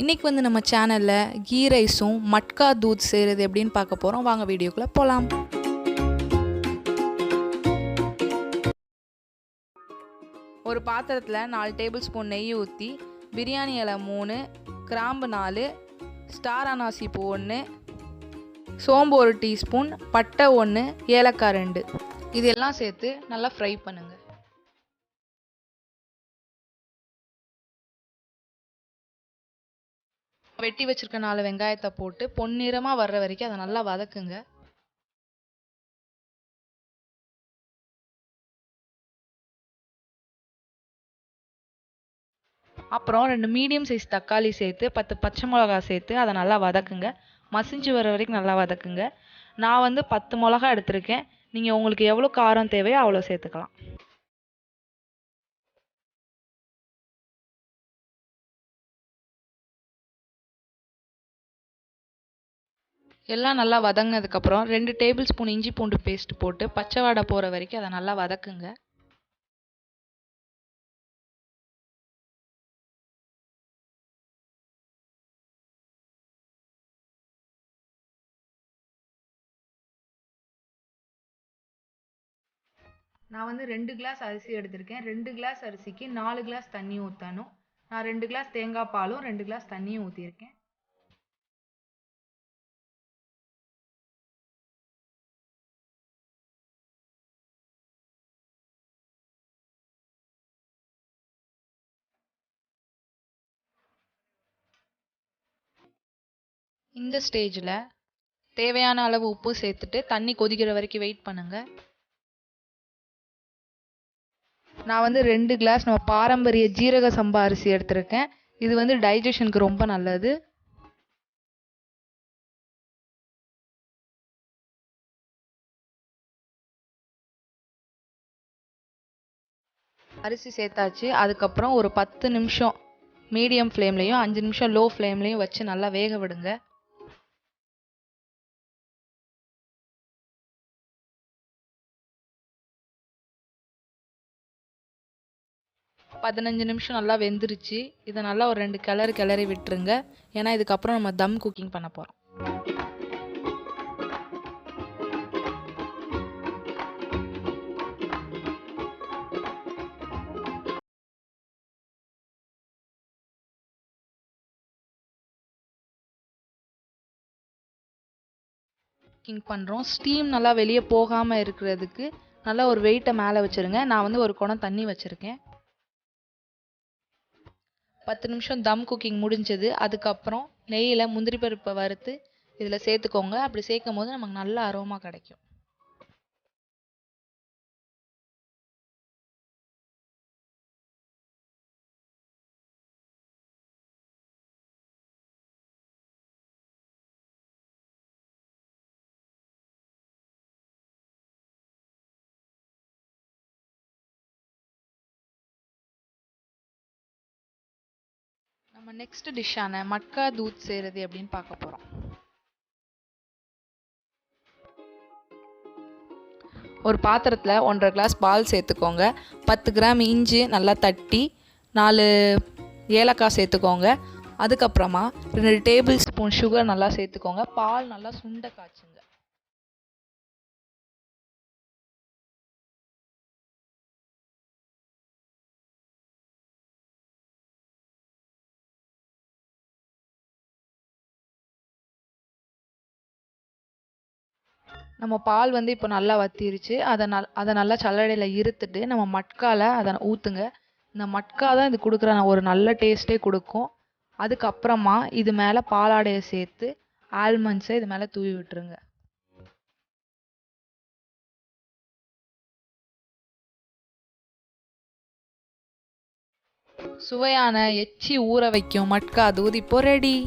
இன்றைக்கி வந்து நம்ம சேனலில் கீ ரைஸும் மட்கா தூத் செய்கிறது எப்படின்னு பார்க்க போகிறோம். வாங்க வீடியோக்குள்ளே போகலாம். ஒரு பாத்திரத்தில் 4 டேபிள் ஸ்பூன் நெய் ஊற்றி பிரியாணி இலை 3, கிராம்பு 4, ஸ்டார் அனாசி பூ 1, சோம்பு 1 டீஸ்பூன், பட்டை 1, ஏலக்காய் 2 இதெல்லாம் சேர்த்து நல்லா ஃப்ரை பண்ணுங்கள். வெட்டி வச்சிருக்க 4 வெங்காயத்தை போட்டு பொன்னிறமாக வர்ற வரைக்கும் அதை நல்லா வதக்குங்க. அப்புறம் 2 மீடியம் சைஸ் தக்காளி சேர்த்து 10 பச்சை மிளகா சேர்த்து அதை நல்லா வதக்குங்க. மசிஞ்சு வர வரைக்கும் நல்லா வதக்குங்க. நான் வந்து 10 மிளகா எடுத்திருக்கேன். நீங்கள் உங்களுக்கு எவ்வளோ காரம் தேவையோ அவ்வளோ சேர்த்துக்கலாம். எல்லாம் நல்லா வதங்கினதுக்கப்புறம் 2 டேபிள் ஸ்பூன் இஞ்சி பூண்டு பேஸ்ட் போட்டு பச்சை வாடை போகிற வரைக்கும் அதை நல்லா வதக்குங்க. நான் வந்து 2 கிளாஸ் அரிசி எடுத்திருக்கேன். 2 கிளாஸ் அரிசிக்கு 4 கிளாஸ் தண்ணி ஊற்றணும். நான் 2 கிளாஸ் தேங்காய் பாலும் 2 கிளாஸ் தண்ணியும் ஊற்றிருக்கேன். இந்த ஸ்டேஜில் தேவையான அளவு உப்பு சேர்த்துட்டு தண்ணி கொதிக்கிற வரைக்கும் வெயிட் பண்ணுங்கள். நான் வந்து 2 கிளாஸ் நம்ம பாரம்பரிய ஜீரக சம்பா அரிசி எடுத்திருக்கேன். இது வந்து டைஜஷனுக்கு ரொம்ப நல்லது. அரிசி சேர்த்தாச்சு. அதுக்கப்புறம் ஒரு 10 நிமிஷம் மீடியம் ஃப்ளேம்லேயும் 5 நிமிஷம் லோ ஃப்ளேம்லேயும் வச்சு நல்லா வேக விடுங்க. பதினஞ்சு நிமிஷம் நல்லா வெந்துருச்சு. இதை நல்லா ஒரு 2 கிளறி விட்டுருங்க. ஏன்னா இதுக்கப்புறம் நம்ம தம் குக்கிங் பண்ண போகிறோம். குக்கிங் பண்ணுறோம். ஸ்டீம் நல்லா வெளியே போகாமல் இருக்கிறதுக்கு நல்லா ஒரு வெயிட்டை மேலே வச்சுருங்க. நான் வந்து ஒரு குடம் தண்ணி வச்சுருக்கேன். 10 நிமிஷம் தம் குக்கிங் முடிஞ்சது. அதுக்கப்புறம் நெய்யில் முந்திரி பருப்பை வறுத்து இதில் சேர்த்துக்கோங்க. அப்படி சேர்க்கும் போது நமக்கு நல்ல அரோமா கிடைக்கும். நம்ம நெக்ஸ்ட் டிஷ்ஷான மட்கா தூத் செய்கிறது எப்படின்னு பார்க்க போகிறோம். ஒரு பாத்திரத்தில் 1.5 கிளாஸ் பால் சேர்த்துக்கோங்க. 10 கிராம் இஞ்சி நல்லா தட்டி 4 ஏலக்காய் சேர்த்துக்கோங்க. அதுக்கப்புறமா 2 டேபிள் ஸ்பூன் சுகர் நல்லா சேர்த்துக்கோங்க. பால் நல்லா சுண்ட காய்ச்சுங்க. நம்ம பால் வந்து இப்போ நல்லா வத்திருச்சு. அதை நல்லா சல்லடையில் இருத்துட்டு நம்ம மட்காவில் அதை ஊற்றுங்க. இந்த மட்கா தான் இது கொடுக்குற ஒரு நல்ல டேஸ்ட்டே கொடுக்கும். அதுக்கப்புறமா இது மேலே பாலாடையை சேர்த்து ஆல்மண்ட்ஸை இது மேலே தூவி விட்டுருங்க. சுவையான எச்சி ஊற வைக்கும் மட்கா தூத் இப்போ ரெடி.